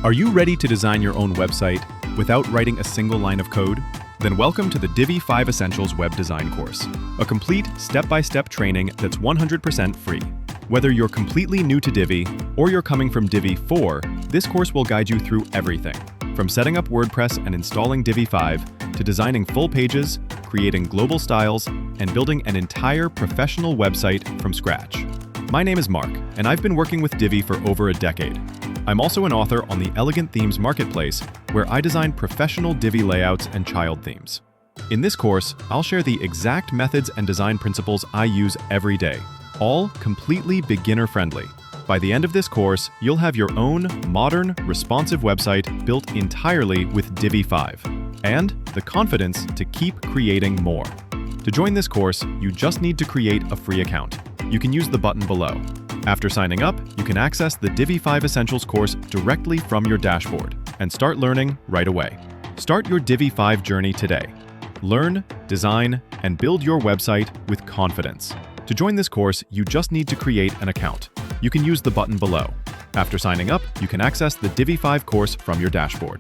Are you ready to design your own website without writing a single line of code? Then welcome to the Divi 5 Essentials Web Design course, a complete step-by-step training that's 100% free. Whether you're completely new to Divi or you're coming from Divi 4, this course will guide you through everything, from setting up WordPress and installing Divi 5 to designing full pages, creating global styles, and building an entire professional website from scratch. My name is Mark, and I've been working with Divi for over a decade. I'm also an author on the Elegant Themes marketplace, where I design professional Divi layouts and child themes. In this course, I'll share the exact methods and design principles I use every day, all completely beginner-friendly. By the end of this course, you'll have your own modern, responsive website built entirely with Divi 5, and the confidence to keep creating more. To join this course, you just need to create a free account. You can use the button below. After signing up, you can access the Divi 5 Essentials course directly from your dashboard and start learning right away. Start your Divi 5 journey today. Learn, design, and build your website with confidence. To join this course, you just need to create an account. You can use the button below. After signing up, you can access the Divi 5 course from your dashboard.